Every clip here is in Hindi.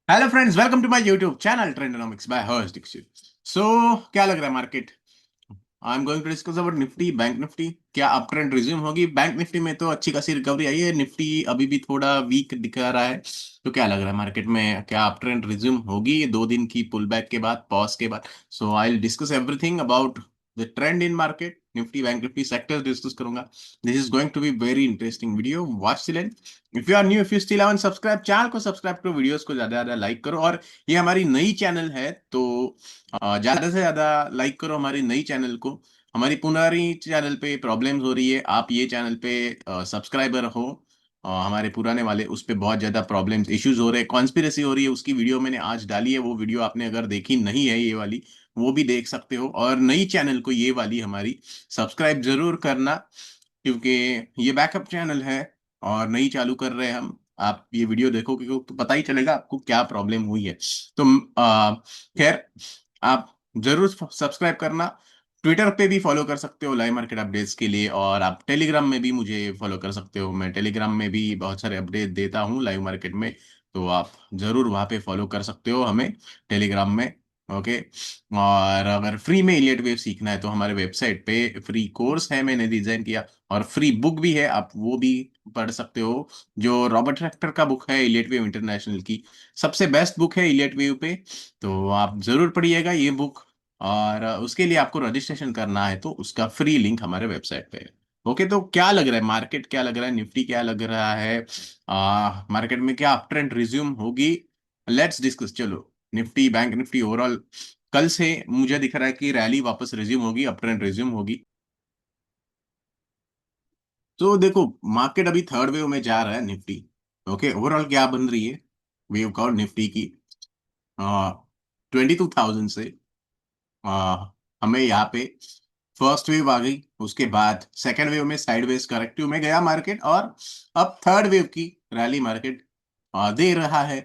Hello friends, welcome to my YouTube channel Trendonomics by Harsh Dikshit. So क्या लग रहा है market? I am going to discuss about Nifty, bank Nifty. क्या अप ट्रेंड रिज्यूम होगी? बैंक निफ्टी में तो अच्छी खासी रिकवरी आई है, निफ्टी अभी भी थोड़ा वीक दिखा रहा है। तो क्या लग रहा है मार्केट में, क्या अप ट्रेंड रिज्यूम होगी 2 दिन की पुल बैक के बाद, पॉज के बाद? So I will discuss everything about the trend in market, Nifty, bank Nifty, sectors discuss करूंगा। This is going to be very interesting video, watch till end. If you are new, if you still haven't subscribe channel को, सब्सक्राइब करो, वीडियोस को ज्यादा से ज्यादा लाइक करो। और ये हमारी नई चैनल है, तो ज्यादा से ज्यादा लाइक करो हमारी नई चैनल को। हमारी पुरानी चैनल पे प्रॉब्लम्स हो रही है, आप ये चैनल पे सब्सक्राइबर हो। हमारे पुराने वाले उस पे बहुत ज्यादा प्रॉब्लम्स इश्यूज हो रहे हैं, कॉन्स्पिरेसी हो रही है, उसकी वीडियो मैंने आज डाली है। वो वीडियो आपने अगर देखी नहीं है ये वाली, वो भी देख सकते हो। और नई चैनल को ये वाली हमारी सब्सक्राइब जरूर करना, क्योंकि ये बैकअप चैनल है और नई चालू कर रहे हैं हम। आप ये वीडियो देखोगे तो पता ही चलेगा आपको क्या प्रॉब्लम हुई है। तो खैर, आप जरूर सब्सक्राइब करना। ट्विटर पे भी फॉलो कर सकते हो लाइव मार्केट अपडेट्स के लिए, और आप टेलीग्राम में भी मुझे फॉलो कर सकते हो। मैं टेलीग्राम में भी बहुत सारे अपडेट देता हूँ लाइव मार्केट में, तो आप जरूर वहाँ पे फॉलो कर सकते हो हमें टेलीग्राम में। ओके। और अगर फ्री में इलियट वेव सीखना है तो हमारे वेबसाइट पे फ्री कोर्स है, मैंने डिजाइन किया। और फ्री बुक भी है, आप वो भी पढ़ सकते हो। जो रॉबर्ट रेक्टर का बुक है, इलियट वेव इंटरनेशनल की सबसे बेस्ट बुक है इलियट वेव पे। तो आप जरूर पढ़िएगा ये बुक। और उसके लिए आपको रजिस्ट्रेशन करना है, तो उसका फ्री लिंक हमारे वेबसाइट पे है। ओके, तो क्या लग रहा है मार्केट, क्या लग रहा है निफ्टी, क्या लग रहा है मार्केट में, क्या अप ट्रेंड रिज्यूम होगी? Let's discuss. चलो, निफ्टी, बैंक निफ्टी ओवरऑल कल से मुझे दिख रहा है कि रैली वापस रिज्यूम होगी, अप ट्रेंड रिज्यूम होगी। तो देखो, मार्केट अभी थर्ड वेव में जा रहा है निफ्टी। ओके, ओवरऑल क्या बन रही है वेव कॉल निफ्टी की? 22,000 से आ, हमें यहाँ पे फर्स्ट वेव आ गई, उसके बाद सेकेंड वेव में साइडवेज करेक्टिव में गया मार्केट, और अब थर्ड वेव की रैली मार्केट दे रहा है।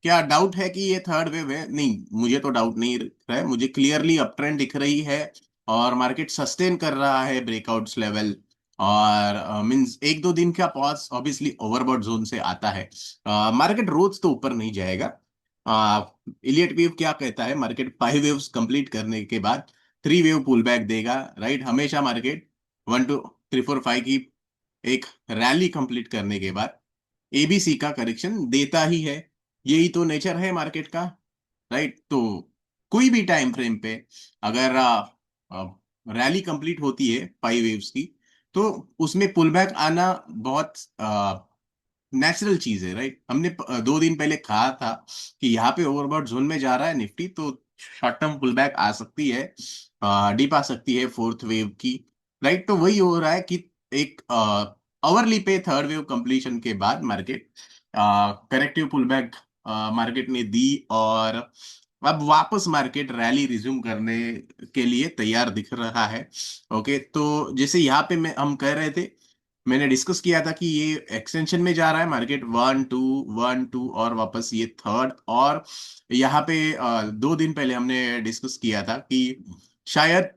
क्या डाउट है कि ये थर्ड वेव है? नहीं, मुझे तो डाउट नहीं दिख रहा है, मुझे क्लियरली अप ट्रेंड दिख रही है। और मार्केट सस्टेन कर रहा है ब्रेकआउट्स लेवल। और मींस एक दो दिन का पॉज ऑब्वियसली ओवरबॉट जोन से आता है। मार्केट रोज तो ऊपर नहीं जाएगा। इलियट वेव क्या कहता है, मार्केट 5 वेव्स कंप्लीट करने के बाद 3 वेव पुल बैक देगा, राइट? हमेशा मार्केट 1 2 3 4 5 की एक रैली कंप्लीट करने के बाद एबीसी का करेक्शन देता ही है। यही तो नेचर है मार्केट का, राइट? तो कोई भी टाइम फ्रेम पे अगर रैली कंप्लीट होती है 5 वेव्स की, तो उसमें पुल बैक आना बहुत नेचुरल चीज है, राइट? हमने 2 दिन पहले कहा था कि यहाँ पे ओवरबॉट जोन में जा रहा है निफ्टी, तो शॉर्ट टर्म पुल बैक आ सकती है, डिप आ सकती है फोर्थ वेव की, राइट? तो वही हो रहा है कि एक आवरली पे थर्ड वेव कंप्लीशन के बाद market corrective pull back market ने दी, और अब वापस मार्केट रैली रिज्यूम करने के लिए तैयार दिख रहा है। ओके, तो जैसे यहाँ पे हम कह रहे थे, मैंने डिस्कस किया था कि ये एक्सटेंशन में जा रहा है मार्केट, 1 2 1 2, और वापस ये थर्ड। और यहाँ पे 2 दिन पहले हमने डिस्कस किया था कि शायद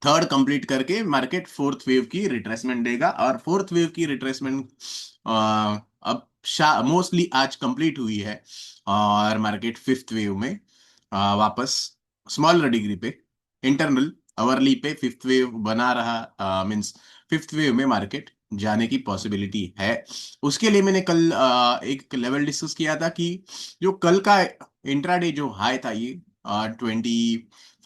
थर्ड कंप्लीट करके मार्केट फोर्थ वेव की रिट्रेसमेंट देगा, और फोर्थ वेव की रिट्रेसमेंट अब मोस्टली आज कंप्लीट हुई है। और मार्केट फिफ्थ वेव में वापस स्मॉलर डिग्री पे, इंटरनल अवरली पे फिफ्थ वेव बना रहा, मींस फिफ्थ वेव में मार्केट जाने की पॉसिबिलिटी है। उसके लिए मैंने कल एक लेवल डिस्कस किया था कि जो कल का इंट्राडे जो हाई था, ये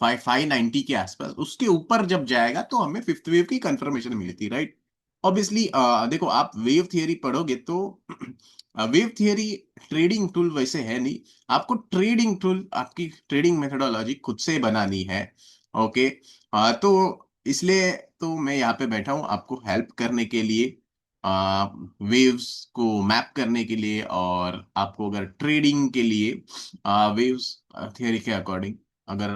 590 के आसपास, उसके ऊपर जब जाएगा तो हमें फिफ्थ वेव की कंफर्मेशन मिलती, राइट? ऑब्वियसली देखो, आप वेव थियरी पढ़ोगे तो वेव थियरी ट्रेडिंग टूल वैसे है नहीं। आपको ट्रेडिंग टूल, आपकी ट्रेडिंग मेथोडोलॉजी खुद से बनानी है। ओके, तो इसलिए तो मैं यहाँ पे बैठा हूँ आपको हेल्प करने के लिए, वेव्स को मैप करने के लिए। और आपको अगर ट्रेडिंग के लिए वेव्स थियरी के अकॉर्डिंग अगर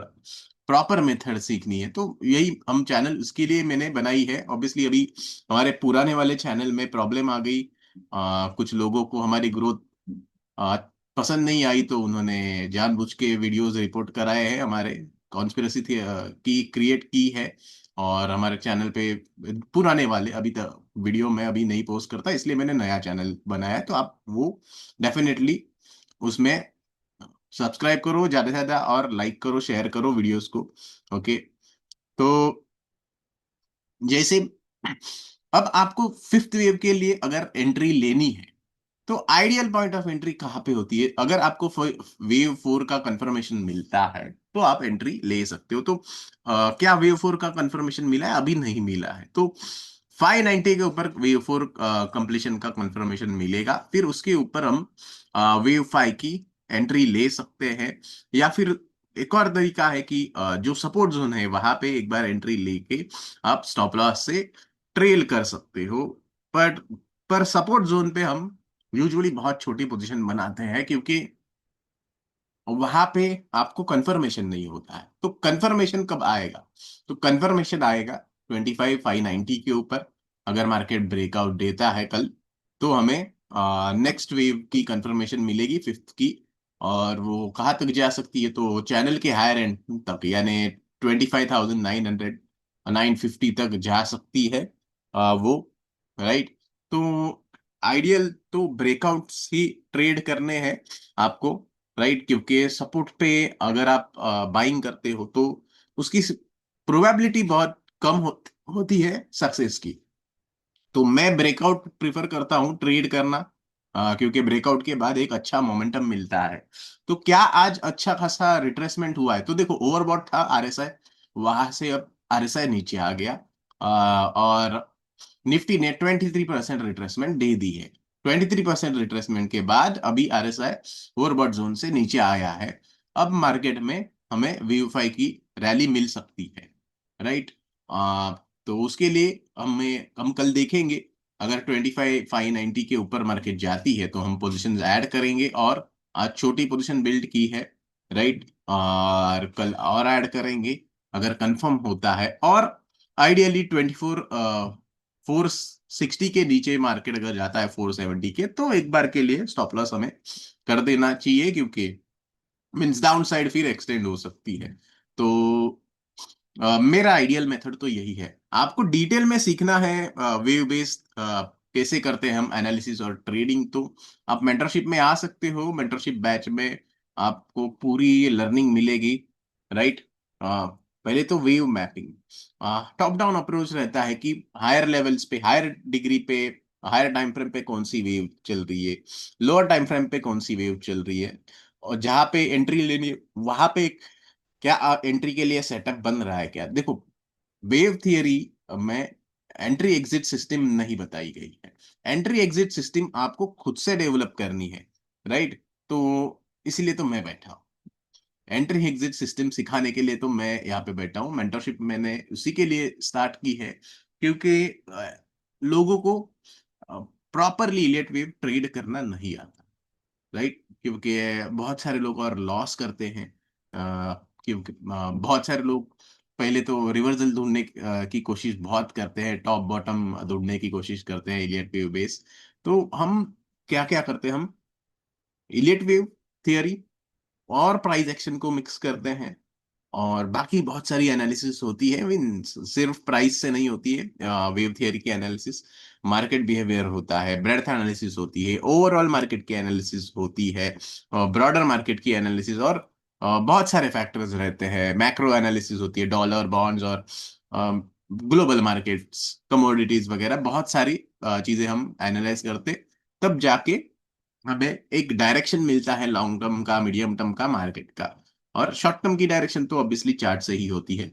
प्रॉपर मेथड सीखनी है, तो यही हम चैनल इसके लिए मैंने बनाई है। ऑब्वियसली अभी हमारे पुराने वाले चैनल में प्रॉब्लम आ गई, कुछ लोगों को हमारी ग्रोथ पसंद नहीं आई, तो उन्होंने जानबूझ के वीडियोस रिपोर्ट कराए हैं, हमारे कॉन्स्पिरेसी थी की क्रिएट की है। और हमारे चैनल पे पुराने वाले अभी तक वीडियो मैं अभी नहीं पोस्ट करता, इसलिए मैंने नया चैनल बनाया है, तो आप वो डेफिनेटली उसमें सब्सक्राइब करो ज्यादा से ज्यादा, और लाइक करो, शेयर करो वीडियोस को। ओके। तो जैसे अब आपको फिफ्थ वेव के लिए अगर एंट्री लेनी है, तो आइडियल पॉइंट ऑफ एंट्री कहाँ पे होती है? अगर आपको वेव फोर का कंफर्मेशन मिलता है तो आप एंट्री ले सकते हो। तो क्या वेव फोर का कंफर्मेशन मिला है? अभी नहीं मिला है। तो 590 के ऊपर वेव फोर कंप्लीशन का कंफर्मेशन मिलेगा, फिर उसके ऊपर हम वेव फाइव की एंट्री ले सकते हैं। या फिर एक और तरीका है कि जो सपोर्ट जोन है वहां पे एक बार एंट्री लेके आप स्टॉप लॉस से ट्रेल कर सकते हो। पर पर सपोर्ट जोन पे हम यूजुअली बहुत छोटी पोजीशन बनाते हैं, क्योंकि वहां पे आपको कंफर्मेशन नहीं होता है। तो कंफर्मेशन कब आएगा? तो कंफर्मेशन आएगा 25,590 के ऊपर। अगर मार्केट ब्रेकआउट देता है कल, तो हमें नेक्स्ट वेव की कंफर्मेशन मिलेगी, फिफ्थ की। और वो कहाँ तक जा सकती है? तो चैनल के हायर एंड तक, यानी 25,900, 950 तक जा सकती है वो। राइट। तो आइडियल तो ब्रेकआउट्स ही ट्रेड करने हैं आपको। राइट। क्योंकि सपोर्ट पे अगर आप बाइंग करते हो तो उसकी प्रोबेबिलिटी बहुत कम होती है सक्सेस की। तो मैं ब्रेकआउट प्रिफर करता हूं ट्रेड करना, क्योंकि ब्रेकआउट के बाद एक अच्छा मोमेंटम मिलता है। तो क्या आज अच्छा खासा रिट्रेसमेंट हुआ है? तो देखो, ओवरबॉट था आरएसआई, वहां से अब आरएसआई नीचे आ गया। और निफ्टी ने 23% रिट्रेसमेंट दे दी है। 23% रिट्रेसमेंट के बाद अभी आरएसआई ओवरबॉट जोन से नीचे आया है। अब मार्केट में हमें वीएफआई की रैली मिल सकती है। राइट। तो उसके लिए हम कल देखेंगे। अगर 25,590 के ऊपर मार्केट जाती है तो हम पोजीशन ऐड करेंगे, और आज छोटी पोजीशन बिल्ड की है। राइट। और कल और ऐड करेंगे अगर कंफर्म होता है। और आइडियली 460 के नीचे मार्केट अगर जाता है 470 के, तो एक बार के लिए स्टॉप लॉस हमें कर देना चाहिए, क्योंकि मीन्स डाउन साइड फिर एक्सटेंड हो सकती है। तो मेरा आइडियल मेथड तो यही है। आपको डिटेल में सीखना है वेव बेस्ड कैसे करते हैं हम एनालिसिस और ट्रेडिंग, तो आप मेंटरशिप में आ सकते हो। मेंटरशिप बैच में आपको पूरी लर्निंग मिलेगी। राइट। पहले तो wave mapping, top down approach रहता है कि हायर लेवल्स पे, हायर डिग्री पे, हायर टाइम फ्रेम पे कौन सी वेव चल रही है, लोअर टाइम फ्रेम पे कौन सी वेव चल रही है, और जहां पे एंट्री लेनी है वहां पे क्या एंट्री के लिए सेटअप बन रहा है क्या। देखो, वेव थियरी में एंट्री एग्जिट सिस्टम नहीं बताई गई है। एंट्री एग्जिट सिस्टम आपको खुद से डेवलप करनी है। राइट। तो इसीलिए तो मैं बैठा हूँ, एंट्री एग्जिट सिस्टम सिखाने के लिए तो मैं यहाँ पे बैठा हूँ। मेंटरशिप मैंने उसी के लिए स्टार्ट की है, क्योंकि लोगों को प्रॉपरली इलियट वेव ट्रेड करना नहीं आता। राइट। क्योंकि बहुत सारे लोग और लॉस करते हैं। क्योंकि बहुत सारे लोग पहले तो रिवर्सल ढूंढने की कोशिश बहुत करते हैं, टॉप बॉटम ढूंढने की कोशिश करते हैं इलियट वेव बेस। तो हम क्या क्या करते हैं? हम इलियट वेव थियरी और प्राइस एक्शन को मिक्स करते हैं, और बाकी बहुत सारी एनालिसिस होती है। मीन्स सिर्फ प्राइस से नहीं होती है वेव थियरी की एनालिसिस। मार्केट बिहेवियर होता है, ब्रेडथ एनालिसिस होती है, ओवरऑल मार्केट की एनालिसिस होती है, ब्रॉडर मार्केट की एनालिसिस, और बहुत सारे फैक्टर्स रहते हैं। मैक्रो एनालिसिस होती है, डॉलर, बॉन्ड्स, और ग्लोबल मार्केट्स, कमोडिटीज वगैरह बहुत सारी चीजें हम एनालाइज करते, तब जाके हमें एक डायरेक्शन मिलता है, लॉन्ग टर्म का, मीडियम टर्म का, मार्केट का। और शॉर्ट टर्म की डायरेक्शन तो ऑब्वियसली चार्ट से ही होती है।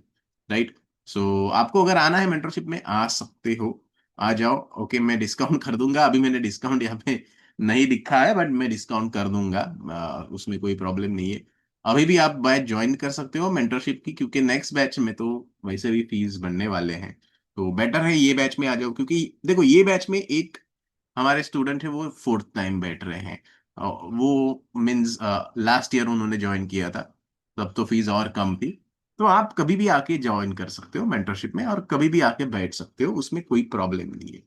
राइट। सो आपको अगर आना है मेंटरशिप में, आ सकते हो, आ जाओ। ओके, मैं डिस्काउंट कर दूंगा। अभी मैंने डिस्काउंट यहाँ पे नहीं दिखा है, बट मैं डिस्काउंट कर दूंगा। उसमें कोई प्रॉब्लम नहीं है। अभी भी आप बैच ज्वाइन कर सकते हो मेंटरशिप की, क्योंकि नेक्स्ट बैच में तो वैसे भी फीस बढ़ने वाले हैं। तो बेटर है ये बैच में आ जाओ, क्योंकि देखो, ये बैच में एक हमारे स्टूडेंट है, वो फोर्थ टाइम बैठ रहे हैं। वो मीन्स लास्ट ईयर उन्होंने ज्वाइन किया था, तब तो फीस और कम थी। तो आप कभी भी आके ज्वाइन कर सकते हो मेंटरशिप में, और कभी भी आके बैठ सकते हो, उसमें कोई प्रॉब्लम नहीं है।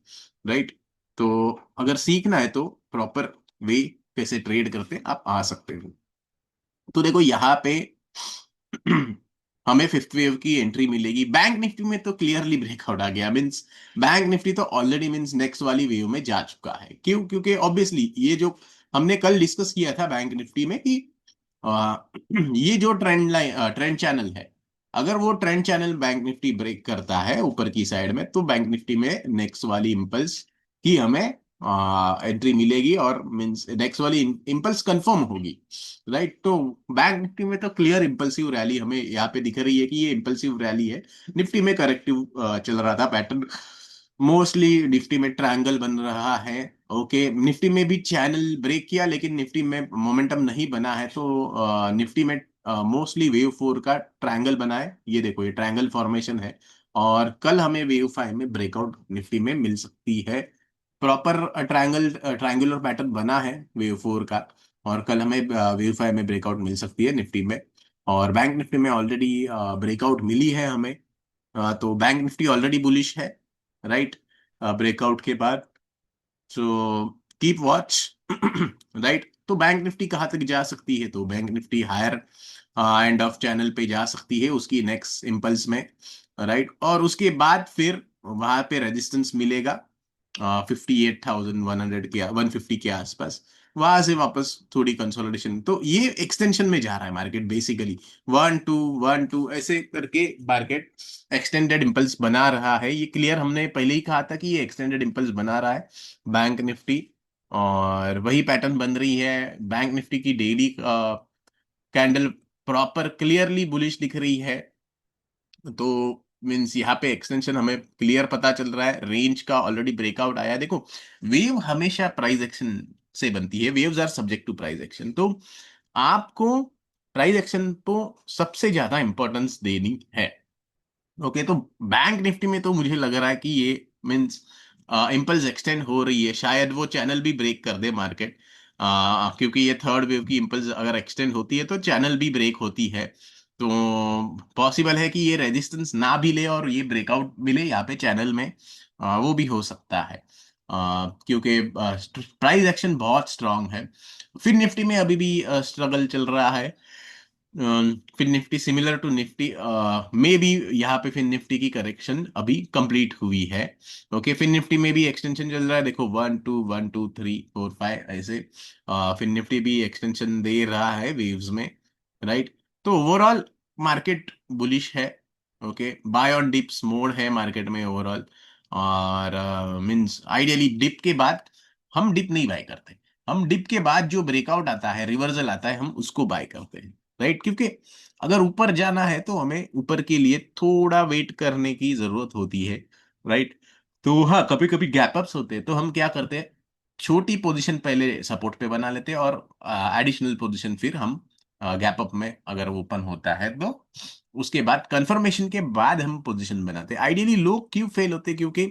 राइट। तो अगर सीखना है तो प्रॉपर वे कैसे ट्रेड करते हैं, आप आ सकते हो। तो देखो यहाँ पे हमें फिफ्थ वेव की एंट्री मिलेगी। बैंक निफ्टी में तो क्लियरली ब्रेकआउट आ गया। मींस बैंक निफ्टी तो ऑलरेडी मींस नेक्स्ट वाली वेव में जा चुका है। क्यों? क्योंकि ऑब्वियसली ये जो हमने कल डिस्कस किया था बैंक निफ्टी में कि आ, ये जो ट्रेंड चैनल है, अगर वो trend channel bank Nifty break करता है ऊपर की साइड में, तो बैंक निफ्टी में नेक्स्ट वाली इम्पल्स की हमें एंट्री मिलेगी, और मींस नेक्स्ट वाली इम्पल्स कंफर्म होगी, राइट। तो बैंक निफ्टी में तो क्लियर इम्पल्सिव रैली हमें यहाँ पे दिख रही है कि ये इम्पल्सिव रैली है। निफ्टी में करेक्टिव चल रहा था पैटर्न, मोस्टली निफ्टी में ट्रायंगल बन रहा है। ओके, निफ्टी में भी चैनल ब्रेक किया, लेकिन निफ्टी में मोमेंटम नहीं बना है, तो निफ्टी में मोस्टली वेव 4 का ट्रायंगल बना है। ये देखो, ये ट्रायंगल फॉर्मेशन है, और कल हमें वेव 5 में ब्रेकआउट निफ्टी में मिल सकती है। प्रॉपर ट्रायंगुलर पैटर्न बना है वेव 4 का, और कल हमें वेव 5 में ब्रेकआउट मिल सकती है निफ्टी में। और बैंक निफ्टी में ऑलरेडी ब्रेकआउट मिली है हमें। तो बैंक निफ्टी ऑलरेडी बुलिश है, राइट, ब्रेकआउट के बाद। So keep watch, right. तो बैंक निफ्टी कहाँ तक जा सकती है? तो bank Nifty higher end of channel पे जा सकती है उसकी नेक्स्ट इम्पल्स में, राइट। और उसके बाद फिर वहां पे रेजिस्टेंस मिलेगा 58,100 के 150 के आसपास। वहां से वापस थोड़ी कंसोलिडेशन, तो ये एक्सटेंशन में जा रहा है मार्केट बेसिकली। 1 2 1 2 ऐसे करके मार्केट एक्सटेंडेड इम्पल्स बना रहा है। ये क्लियर हमने पहले ही कहा था कि ये एक्सटेंडेड इम्पल्स बना रहा है बैंक निफ्टी, और वही पैटर्न बन रही है। बैंक निफ्टी की daily candle proper clearly bullish दिख रही है। तो मीन्स यहाँ पे एक्सटेंशन हमें क्लियर पता चल रहा है, रेंज का ऑलरेडी ब्रेकआउट आया है। देखो, वेव हमेशा प्राइस एक्शन से बनती है, waves are subject to price action. तो आपको प्राइस एक्शन को सबसे ज्यादा इंपॉर्टेंस देनी है। ओके, तो बैंक निफ्टी में तो मुझे लग रहा है कि ये मीन्स इम्पल्स एक्सटेंड हो रही है, शायद वो चैनल भी ब्रेक कर दे मार्केट, क्योंकि ये थर्ड वेव की इम्पल्स अगर एक्सटेंड होती है तो चैनल भी ब्रेक होती है। तो पॉसिबल है कि ये रेजिस्टेंस ना भी ले और ये ब्रेकआउट मिले यहाँ पे चैनल में, वो भी हो सकता है, क्योंकि प्राइस एक्शन बहुत स्ट्रांग है। फिर निफ्टी में अभी भी स्ट्रगल चल रहा है। फिर निफ्टी सिमिलर टू निफ्टी में भी, यहाँ पे फिर निफ्टी की करेक्शन अभी कंप्लीट हुई है। ओके, फिर निफ्टी में भी एक्सटेंशन चल रहा है, देखो 1 2 1 2 3 4 5 ऐसे। फिर निफ्टी भी एक्सटेंशन दे रहा है वेव्स में, राइट। तो ओवरऑल मार्केट बुलिश है। Okay, buy on dips mode है मार्केट में ओवरऑल। और मींस आइडियली डिप के बाद हम डिप नहीं बाय करते, हम डिप के बाद जो ब्रेकआउट आता है, रिवर्सल आता है, हम उसको बाय करते हैं, राइट। क्योंकि अगर ऊपर जाना है तो हमें ऊपर के लिए थोड़ा वेट करने की जरूरत होती है, राइट। तो हाँ, कभी कभी गैप अप्स होते हैं, तो हम क्या करते हैं, छोटी पोजीशन पहले सपोर्ट पे बना लेते हैं, और एडिशनल पोजीशन फिर हम गैप अप में अगर ओपन होता है तो उसके बाद कंफर्मेशन के बाद हम पोजीशन बनाते हैं। आइडियली लोग क्यों फेल होते हैं? क्योंकि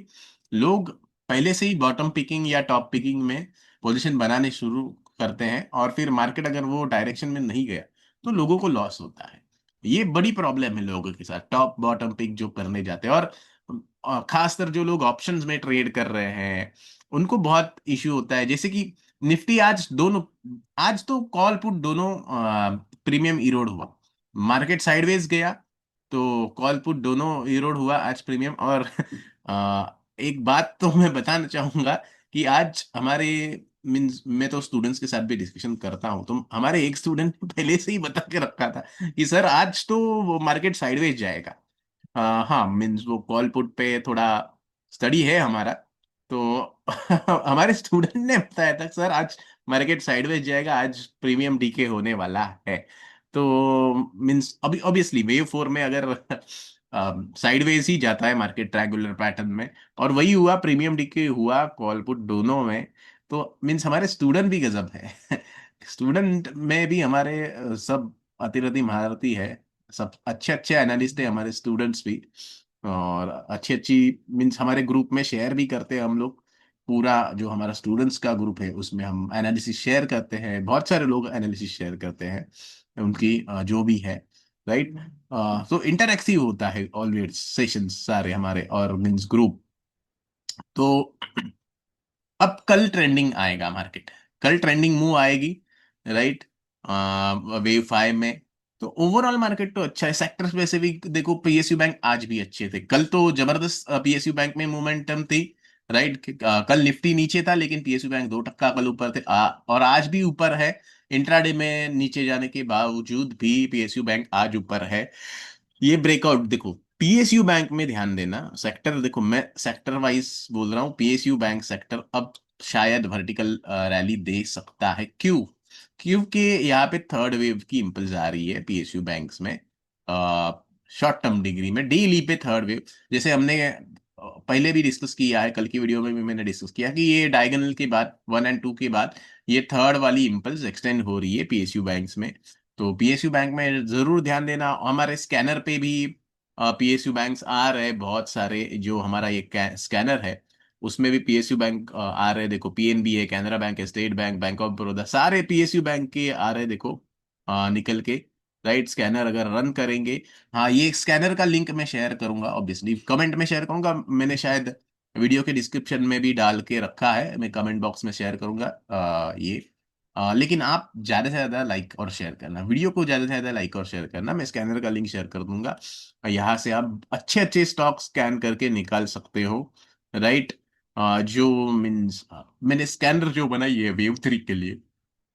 लोग पहले से ही बॉटम पिकिंग या टॉप पिकिंग में पोजीशन बनाने शुरू करते हैं, और फिर मार्केट अगर वो डायरेक्शन में नहीं गया तो लोगों को लॉस होता है। ये बड़ी प्रॉब्लम है लोगों के साथ, टॉप बॉटम पिक जो करने जाते हैं। और खासकर जो लोग ऑप्शंस में ट्रेड कर रहे हैं, उनको बहुत इश्यू होता है। जैसे कि निफ्टी आज दोनों, आज तो कॉल पुट दोनों प्रीमियम इरोड हुआ, मार्केट साइडवेज गया, तो कॉल पुट दोनों इरोड हुआ आज प्रीमियम। और एक बात तो मैं बताना चाहूंगा कि आज हमारे मीन्स, मैं तो स्टूडेंट्स के साथ भी डिस्कशन करता हूँ, तो हमारे एक स्टूडेंट ने पहले से ही बता के रखा था कि सर आज तो वो मार्केट साइडवेज जाएगा। हाँ, मीन्स वो कॉल पुट पे थोड़ा स्टडी है हमारा, तो हमारे स्टूडेंट ने बताया था सर आज मार्केट साइडवेज जाएगा, आज प्रीमियम डीके होने वाला है। तो मीन्स अभी ऑब्वियसली वेव 4 में अगर साइडवेज ही जाता है मार्केट ट्रायंगुलर पैटर्न में, और वही हुआ, प्रीमियम डीके हुआ कॉल पुट दोनों में, तो मीन्स हमारे स्टूडेंट भी गजब है। स्टूडेंट में भी हमारे सब अतिरथि महारथी है, सब अच्छे अच्छे एनालिस्ट है हमारे स्टूडेंट्स भी। और अच्छी अच्छी मीन्स हमारे ग्रुप में शेयर भी करते हैं हम लोग, पूरा जो हमारा स्टूडेंट्स का ग्रुप है उसमें हम एनालिसिस शेयर करते हैं, बहुत सारे लोग एनालिसिस शेयर करते हैं उनकी जो भी है, राइट। तो इंटरएक्टिव होता है ऑलवेज सेशंस सारे हमारे, और मीन्स ग्रुप। तो अब कल ट्रेंडिंग आएगा मार्केट, कल ट्रेंडिंग मूव आएगी, राइट, वेव 5 में। तो ओवरऑल मार्केट तो अच्छा है, सेक्टर्स वैसे भी देखो, पीएसयू बैंक आज भी अच्छे थे, कल तो जबरदस्त पीएसयू बैंक में मोमेंटम थी, राइट। कल निफ्टी नीचे था लेकिन पीएसयू बैंक 2% कल ऊपर थे, और आज भी ऊपर है। इंट्राडे में नीचे जाने के बावजूद भी पीएसयू बैंक आज ऊपर है। ये ब्रेकआउट देखो, पीएसयू बैंक में ध्यान देना, सेक्टर देखो, मैं सेक्टर वाइज बोल रहा हूँ, पीएसयू बैंक सेक्टर अब शायद वर्टिकल रैली दे सकता है। क्यों? क्योंकि यहाँ पे थर्ड वेव की इम्पल्स आ रही है पीएसयू बैंक्स में। शॉर्ट टर्म डिग्री में डेली पे थर्ड वेव, जैसे हमने पहले भी डिस्कस किया है, कल की वीडियो में भी मैंने डिस्कस किया कि ये डायगोनल के बाद 1 और 2 के बाद ये थर्ड वाली इम्पल्स एक्सटेंड हो रही है पीएसयू बैंक्स में। तो पीएसयू बैंक में जरूर ध्यान देना। हमारे स्कैनर पे भी पीएसयू बैंक्स आ रहे बहुत सारे, जो हमारा ये स्कैनर है उसमें भी पीएसयू बैंक आ रहे। देखो पीएनबी है, कैनरा बैंक है, state bank, bank of Baroda, सारे पीएसयू बैंक के आ रहे। देखो निकल के, राइट, स्कैनर अगर रन करेंगे। हाँ, ये स्कैनर का लिंक मैं शेयर करूंगा, ऑब्वियसली कमेंट में शेयर करूंगा, मैंने शायद वीडियो के डिस्क्रिप्शन में भी डाल के रखा है, मैं कमेंट बॉक्स में शेयर करूंगा ये। लेकिन आप ज्यादा से ज्यादा लाइक और शेयर करना, वीडियो को ज्यादा से ज्यादा लाइक और शेयर करना, मैं स्कैनर का लिंक शेयर कर दूंगा। यहाँ से आप अच्छे अच्छे स्टॉक स्कैन करके निकाल सकते हो, राइट। जो मीन्स मैंने स्कैनर जो बनाई है वेव 3 के लिए,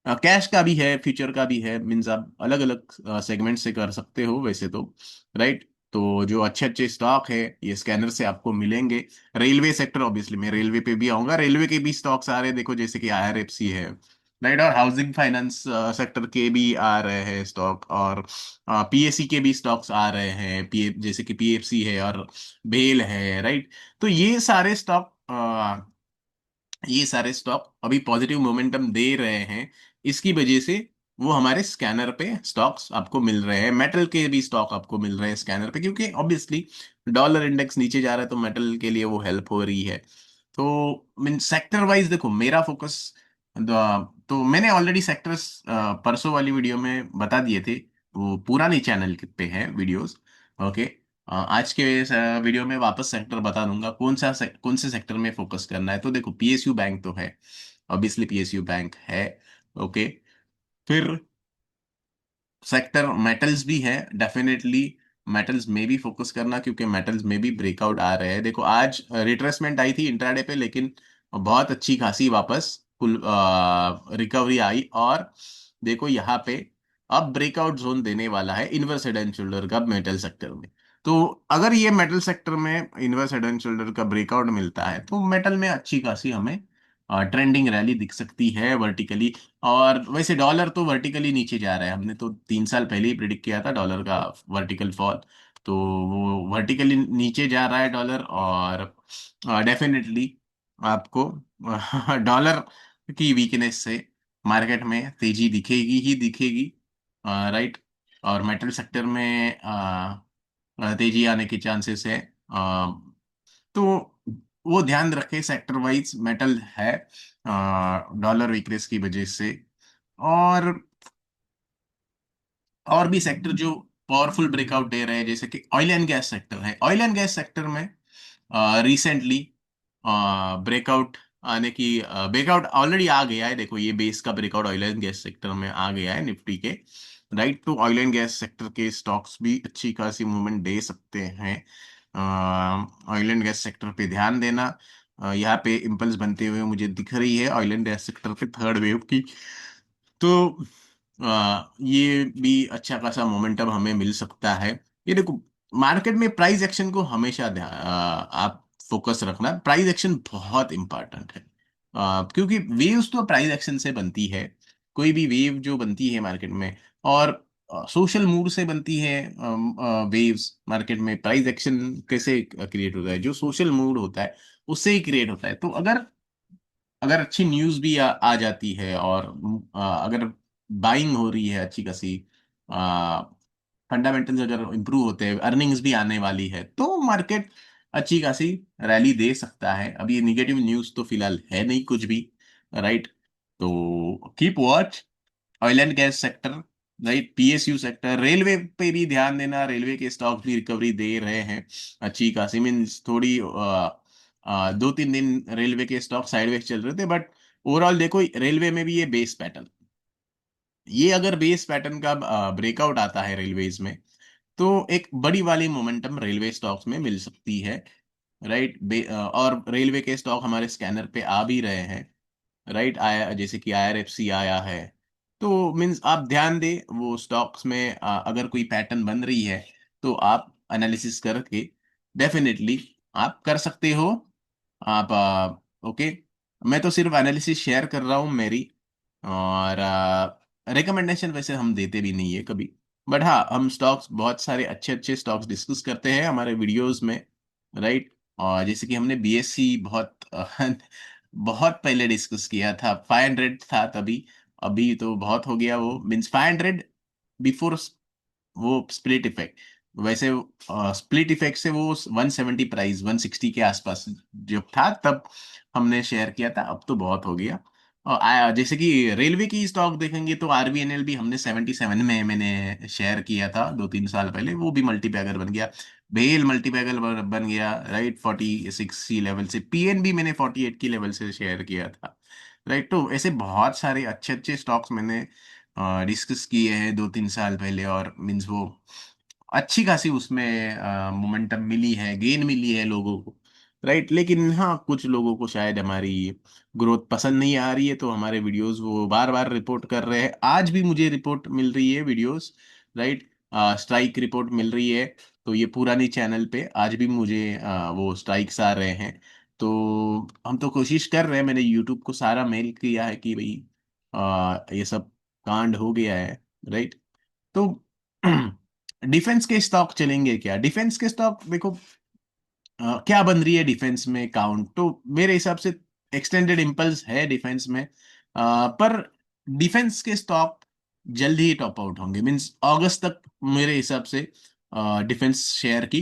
कैश का भी है, फ्यूचर का भी है, मीन्स आप अलग अलग सेगमेंट से कर सकते हो वैसे तो, राइट। तो जो अच्छे अच्छे स्टॉक है ये स्कैनर से आपको मिलेंगे। रेलवे सेक्टर, ऑब्वियसली मैं रेलवे पे भी आऊंगा, रेलवे के भी स्टॉक्स आ रहे हैं, देखो जैसे कि आईआरएफसी है, राइट। और हाउसिंग फाइनेंस सेक्टर के भी आ रहे हैं स्टॉक, और पीएससी के भी स्टॉक्स आ रहे हैं, पी जैसे कि पीएफसी है और बेल है, राइट। तो ये सारे स्टॉक अभी पॉजिटिव मोमेंटम दे रहे हैं, इसकी वजह से वो हमारे स्कैनर पे स्टॉक्स आपको मिल रहे हैं। मेटल के भी स्टॉक आपको मिल रहे हैं स्कैनर पे, क्योंकि ऑब्वियसली डॉलर इंडेक्स नीचे जा रहा है तो मेटल के लिए वो हेल्प हो रही है। तो मीन सेक्टर वाइज देखो मेरा फोकस, तो मैंने ऑलरेडी सेक्टर्स परसों वाली वीडियो में बता दिए थे, वो पुरानी चैनल पे है वीडियोस। ओके। आज के वीडियो में वापस सेक्टर बता दूंगा कौन से सेक्टर में फोकस करना है। तो देखो पीएसयू बैंक तो है, ऑब्वियसली पीएसयू बैंक है। ओके। फिर सेक्टर मेटल्स भी है, डेफिनेटली मेटल्स में भी फोकस करना, क्योंकि मेटल्स में भी ब्रेकआउट आ रहे हैं। देखो आज रिट्रेसमेंट आई थी इंट्राडे पे, लेकिन बहुत अच्छी खासी वापस फुल रिकवरी आई, और देखो यहाँ पे अब ब्रेकआउट जोन देने वाला है इनवर्स हेड एंड शोल्डर का मेटल सेक्टर में। तो अगर ये मेटल सेक्टर में इनवर्स हेड एंड शोल्डर का ब्रेकआउट मिलता है तो मेटल में अच्छी खासी हमें ट्रेंडिंग रैली दिख सकती है वर्टिकली। और वैसे डॉलर तो वर्टिकली नीचे जा रहा है, हमने तो 3 साल पहले ही प्रिडिक्ट किया था डॉलर का वर्टिकल फॉल। तो वो वर्टिकली नीचे जा रहा है डॉलर, और डेफिनेटली आपको डॉलर की वीकनेस से मार्केट में तेजी दिखेगी ही दिखेगी, राइट। और मेटल सेक्टर में तेजी आने के चांसेस है। तो वो ध्यान रखे, सेक्टर वाइज मेटल है डॉलर वीकनेस की वजह से। और और भी सेक्टर जो पावरफुल ब्रेकआउट दे रहे हैं, जैसे कि ऑयल एंड गैस सेक्टर है। ऑयल एंड गैस सेक्टर में रिसेंटली ब्रेकआउट आने की, ब्रेकआउट ऑलरेडी आ गया है, देखो ये बेस का breakout oil and gas sector में आ गया है निफ्टी के, राइट। तो ऑयल एंड गैस सेक्टर के स्टॉक्स भी अच्छी खासी मूवमेंट दे सकते हैं। ऑयल एंड गैस सेक्टर पे ध्यान देना। यहाँ पे इम्पल्स बनते हुए मुझे दिख रही है ऑयल एंड गैस सेक्टर पे थर्ड वेव की। तो ये भी अच्छा खासा मोमेंटम हमें मिल सकता है। ये देखो मार्केट में प्राइस एक्शन को हमेशा आप फोकस रखना, प्राइस एक्शन बहुत इंपॉर्टेंट है। क्योंकि वेव्स तो प्राइस एक्शन से बनती है, कोई भी वेव जो बनती है मार्केट में, और सोशल मूड से बनती है। वेव्स मार्केट में प्राइस एक्शन कैसे क्रिएट होता है, जो सोशल मूड होता है उससे ही क्रिएट होता है। तो अगर अगर अच्छी न्यूज भी आ जाती है, और अगर बाइंग हो रही है अच्छी खासी, फंडामेंटल्स अगर इंप्रूव होते हैं, अर्निंग्स भी आने वाली है, तो मार्केट अच्छी खासी रैली दे सकता है। अभी निगेटिव न्यूज तो फिलहाल है नहीं कुछ भी, राइट। तो keep watch oil and gas sector, right, PSU sector, railway पे भी ध्यान देना, रेलवे के स्टॉक भी रिकवरी दे रहे हैं अच्छी खासी। मीन्स थोड़ी 2-3 दिन रेलवे के स्टॉक साइडवेज चल रहे थे, बट ओवरऑल देखो रेलवे में भी ये बेस पैटर्न, ये अगर बेस पैटर्न का ब्रेकआउट आता है रेलवेज में, तो एक बड़ी वाली मोमेंटम रेलवे स्टॉक्स में मिल सकती है। राइट। और रेलवे के स्टॉक हमारे स्कैनर पे आ भी रहे हैं, राइट। आया जैसे कि IRFC आया है। तो मीन्स आप ध्यान दें वो स्टॉक्स में अगर कोई पैटर्न बन रही है तो आप एनालिसिस करके डेफिनेटली आप कर सकते हो। आप ओके। मैं तो सिर्फ एनालिसिस शेयर कर रहा हूँ मेरी, और रिकमेंडेशन वैसे हम देते भी नहीं है कभी। बट हाँ, हम स्टॉक्स बहुत सारे अच्छे अच्छे स्टॉक्स डिस्कस करते हैं हमारे वीडियोस में, राइट। और जैसे कि हमने BSC बहुत बहुत पहले डिस्कस किया था, 500 था तभी। अभी तो बहुत हो गया वो, मीन्स 500 बिफोर वो स्प्लिट इफेक्ट। वैसे स्प्लिट इफेक्ट से वो 170 प्राइस, 160 के आसपास जब था तब हमने शेयर किया था। अब तो बहुत हो गया। और जैसे कि रेलवे की स्टॉक देखेंगे तो RVNL भी हमने 77 में मैंने शेयर किया था 2-3 साल पहले, वो भी मल्टीबैगर बन गया। भेल मल्टीबैगर बन गया, राइट। 46 की लेवल से PNB मैंने 48 की लेवल से शेयर किया था, राइट। तो ऐसे बहुत सारे अच्छे अच्छे स्टॉक्स मैंने डिस्कस किए हैं 2-3 साल पहले, और मीन्स वो अच्छी खासी उसमें मोमेंटम मिली है, गेन मिली है लोगों को, राइट। लेकिन हाँ, कुछ लोगों को शायद हमारी ग्रोथ पसंद नहीं आ रही है, तो हमारे वीडियोस वो बार बार रिपोर्ट कर रहे हैं। आज भी मुझे रिपोर्ट मिल रही है वीडियोस, राइट। स्ट्राइक रिपोर्ट मिल रही है। तो ये पुरानी चैनल पे आज भी मुझे वो स्ट्राइक्स आ रहे हैं। तो हम तो कोशिश कर रहे हैं, मैंने यूट्यूब को सारा मेल किया है कि भाई ये सब कांड हो गया है, राइट। तो डिफेंस के स्टॉक चलेंगे क्या? डिफेंस के स्टॉक देखो, क्या बन रही है डिफेंस में काउंट, तो मेरे हिसाब से एक्सटेंडेड इम्पल्स है डिफेंस में। पर डिफेंस के स्टॉक जल्द ही टॉप आउट होंगे, मींस अगस्त तक मेरे हिसाब से डिफेंस शेयर की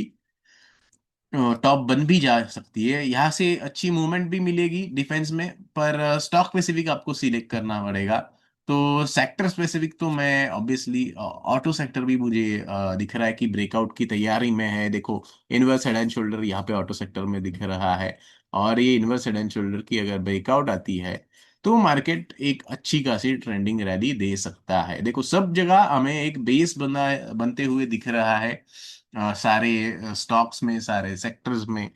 टॉप बन भी जा सकती है। यहाँ से अच्छी मूवमेंट भी मिलेगी डिफेंस में, पर स्टॉक स्पेसिफिक आपको सिलेक्ट करना पड़ेगा। तो सेक्टर स्पेसिफिक तो मैं ऑब्वियसली ऑटो सेक्टर भी मुझे दिख रहा है कि ब्रेकआउट की तैयारी में है। देखो, इनवर्स हेड एंड शोल्डर यहाँ पे ऑटो सेक्टर में दिख रहा है, और ये इनवर्स हेड एंड शोल्डर की अगर ब्रेकआउट आती है तो मार्केट एक अच्छी खासी ट्रेंडिंग रैली दे सकता है। देखो, सब जगह हमें एक बेस बनते हुए दिख रहा है, सारे स्टॉक्स में, सारे सेक्टर्स में।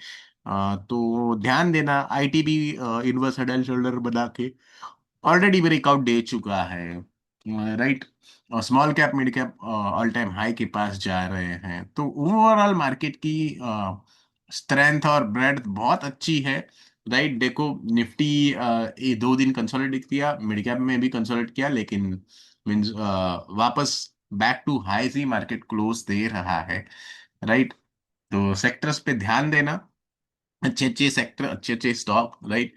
तो ध्यान देना, IT भी इनवर्स हेड एंड शोल्डर बना के ऑलरेडी ब्रेकआउट दे चुका है, राइट। और small cap mid cap all time high के पास जा रहे हैं। तो ओवरऑल मार्केट की स्ट्रेंथ और ब्रेड्थ बहुत अच्छी है, राइट। देखो, निफ्टी ये 2 दिन कंसोलिडेट किया, मिड कैप में भी कंसोलिडेट किया, लेकिन मीन्स वापस बैक टू हाई ही मार्केट क्लोज दे रहा है, राइट। तो सेक्टर्स पे ध्यान देना, अच्छे अच्छे सेक्टर, अच्छे अच्छे स्टॉक, राइट।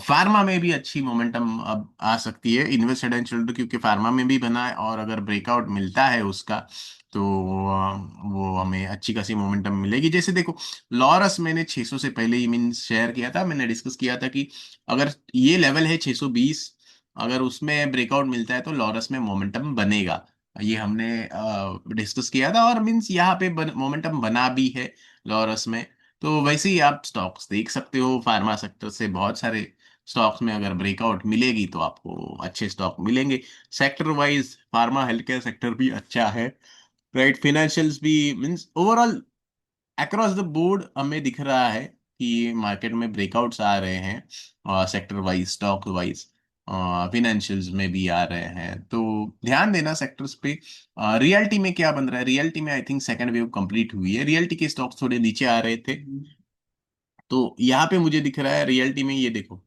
फार्मा में भी अच्छी मोमेंटम अब आ सकती है, इन्वेस्ट हेड एंड शोल्डर क्योंकि फार्मा में भी बना है, और अगर ब्रेकआउट मिलता है उसका तो वो हमें अच्छी खासी मोमेंटम मिलेगी। जैसे देखो, लॉरस मैंने 600 से पहले ही मीन शेयर किया था, मैंने डिस्कस किया था कि अगर ये लेवल है 620, अगर उसमें ब्रेकआउट मिलता है तो लॉरस में मोमेंटम बनेगा। ये हमने डिस्कस किया था, और मीन्स यहाँ पे मोमेंटम बना भी है लॉरस में। तो वैसे ही आप स्टॉक्स देख सकते हो, फार्मा सेक्टर से बहुत सारे स्टॉक्स में अगर ब्रेकआउट मिलेगी तो आपको अच्छे स्टॉक मिलेंगे। Sector wise pharma health care sector भी अच्छा है, राइट। फिनेंशियल्स भी, means overall across the board हमें दिख रहा है कि मार्केट में ब्रेकआउट्स आ रहे हैं, sector wise, stock wise, financials में भी आ रहे हैं। तो ध्यान देना सेक्टर्स पे। रियल्टी में क्या बन रहा है? रियल्टी में I think second wave complete हुई है, रियल्टी के स्टॉक्स थोड़े नीचे आ रहे थे। तो यहाँ पे मुझे दिख रहा है रियल्टी में, ये देखो,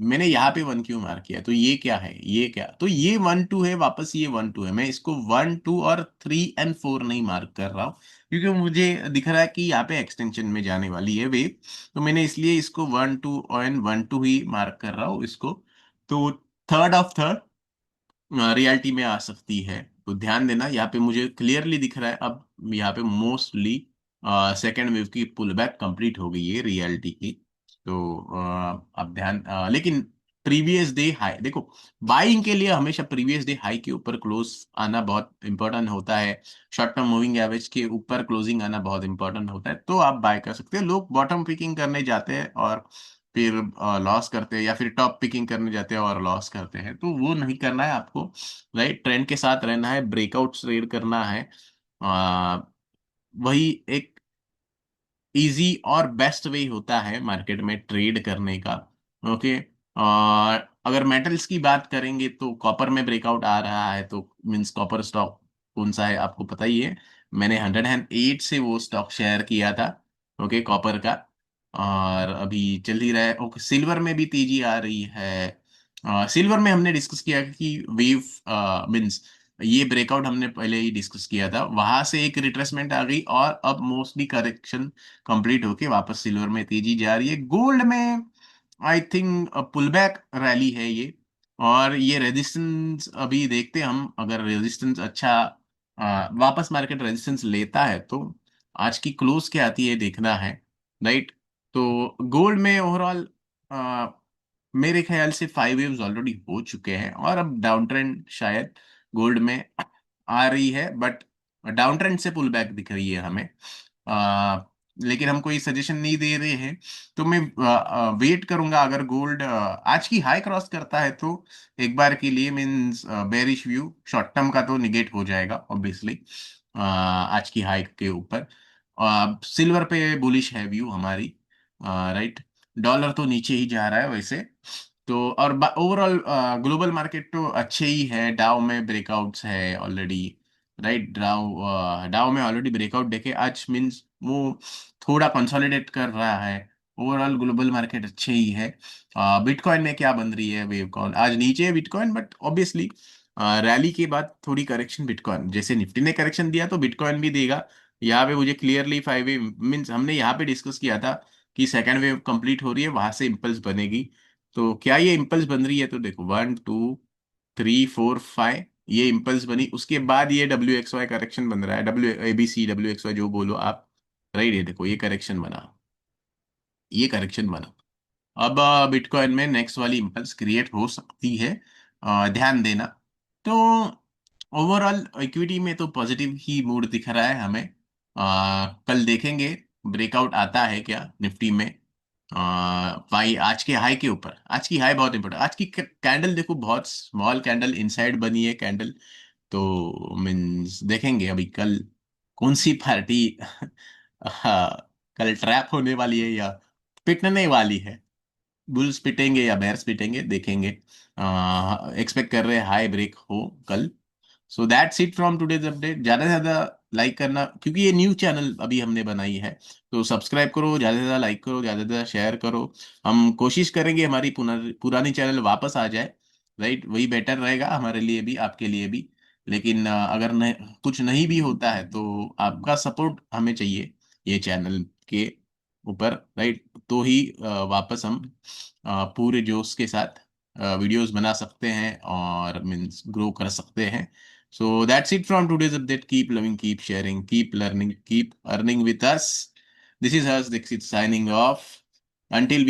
मैंने यहाँ पे 1Q मार्क किया, तो ये क्या है? ये क्या, तो ये 1-2 है, वापस ये 1-2 है। मैं इसको 1-2 और 3 और 4 नहीं मार्क कर रहा हूँ, क्योंकि मुझे दिख रहा है कि यहाँ पे एक्सटेंशन में जाने वाली है वेव। तो मैंने इसलिए इसको 1-2 और 1-2 ही मार्क कर रहा हूँ इसको। तो थर्ड ऑफ थर्ड रियलिटी में आ सकती है। तो ध्यान देना, यहाँ पे मुझे क्लियरली दिख रहा है अब यहाँ पे मोस्टली सेकेंड वेव की पुल बैक कंप्लीट हो गई है रियलिटी की। तो अब ध्यान, लेकिन प्रीवियस डे हाई देखो, बाइंग के लिए हमेशा प्रीवियस डे हाई के ऊपर क्लोज आना बहुत इंपॉर्टेंट होता है। शॉर्ट टर्म मूविंग एवरेज के ऊपर क्लोजिंग आना बहुत इंपॉर्टेंट होता है, तो आप बाय कर सकते हैं। लोग बॉटम पिकिंग करने जाते हैं और फिर लॉस करते हैं, या फिर टॉप पिकिंग करने जाते हैं और लॉस करते हैं, तो वो नहीं करना है आपको, राइट। ट्रेंड के साथ रहना है, ब्रेकआउट ट्रेड करना है। आ, वही एक इजी और बेस्ट वे होता है मार्केट में ट्रेड करने का। ओके। और अगर मेटल्स की बात करेंगे तो कॉपर में ब्रेकआउट आ रहा है, तो मीन्स कॉपर स्टॉक कौन सा है आपको पता ही है। मैंने 108 से वो स्टॉक शेयर किया था, ओके, कॉपर का। और अभी चल ही रहा है। ओके, सिल्वर में भी तेजी आ रही है। सिल्वर में हमने डिस्कस किया कि वेव मीन्स ये ब्रेकआउट हमने पहले ही डिस्कस किया था, वहां से एक रिट्रेसमेंट आ गई और अब मोस्टली करेक्शन कंप्लीट होके वापस सिल्वर में तेजी जा रही है। गोल्ड में I think pull back rally है ये, और ये रेजिस्टेंस अभी देखते हैं हम, अगर रेजिस्टेंस अच्छा वापस मार्केट रेजिस्टेंस लेता है तो आज की क्लोज क्या आती है देखना है, राइट। तो गोल्ड में ओवरऑल मेरे ख्याल से 5 वेव्स ऑलरेडी हो चुके हैं और अब डाउन ट्रेंड शायद गोल्ड में आ रही है, बट डाउन ट्रेंड से पुल बैक दिख रही है हमें। लेकिन हम कोई सजेशन नहीं दे रहे हैं, तो मैं वेट करूंगा। अगर गोल्ड आज की हाई क्रॉस करता है तो एक बार के लिए means bearish view short term का तो निगेट हो जाएगा ऑब्वियसली आज की हाई के ऊपर। सिल्वर पे बुलिश है व्यू हमारी, राइट। डॉलर तो नीचे ही जा रहा है वैसे तो। और ओवरऑल ग्लोबल मार्केट तो अच्छे ही है, डाउ में ब्रेकआउट्स है ऑलरेडी, राइट। डाउ में ऑलरेडी ब्रेकआउट देखे आज, मींस वो थोड़ा कंसोलिडेट कर रहा है। ओवरऑल ग्लोबल मार्केट अच्छे ही है। बिटकॉइन में क्या बन रही है वेव कॉल, आज नीचे है बिटकॉइन, बट ऑब्वियसली रैली के बाद थोड़ी करेक्शन, बिटकॉइन जैसे निफ्टी ने करेक्शन दिया तो बिटकॉइन भी देगा। यहाँ पे मुझे क्लियरली 5 वेव मीन्स हमने यहाँ पे डिस्कस किया था कि सेकेंड वेव कंप्लीट हो रही है, वहां से इम्पल्स बनेगी। तो क्या ये इम्पल्स बन रही है, तो देखो 1 2 3 4 5, ये इम्पल्स बनी, उसके बाद ये WXY करेक्शन बन रहा है, WABC WXY जो बोलो आप, राइट। ये देखो ये करेक्शन बना, ये करेक्शन बना। अब बिटकॉइन में नेक्स्ट वाली इम्पल्स क्रिएट हो सकती है, ध्यान देना। तो ओवरऑल इक्विटी में तो पॉजिटिव ही मूड दिख रहा है हमें। कल देखेंगे ब्रेकआउट आता है क्या निफ्टी में। भाई आज के हाई के ऊपर, आज की हाई बहुत इंपॉर्टेंट, आज की कैंडल देखो, बहुत स्मॉल कैंडल इनसाइड बनी है कैंडल। तो मीन्स देखेंगे अभी कल कौन सी पार्टी कल ट्रैप होने वाली है या पिटने वाली है। बुल्स पिटेंगे या बेयर्स पिटेंगे देखेंगे। एक्सपेक्ट कर रहे हैं हाई ब्रेक हो कल। So that's it from today's update. ज्यादा से ज्यादा लाइक करना, क्योंकि ये न्यू चैनल अभी हमने बनाई है, तो सब्सक्राइब करो, ज्यादा से ज्यादा लाइक करो, ज्यादा से ज्यादा शेयर करो। हम कोशिश करेंगे हमारी पुरानी चैनल वापस आ जाए, राइट। वही बेटर रहेगा हमारे लिए भी, आपके लिए भी। लेकिन अगर कुछ नहीं भी होता है तो आपका सपोर्ट हमें चाहिए ये चैनल के ऊपर, राइट। तो ही वापस हम पूरे जोश के साथ वीडियोस बना सकते हैं और मीन्स ग्रो कर सकते हैं। So that's it from today's update. Keep loving, keep sharing, keep learning, keep earning with us. This is Harsh Dixit signing off. Until we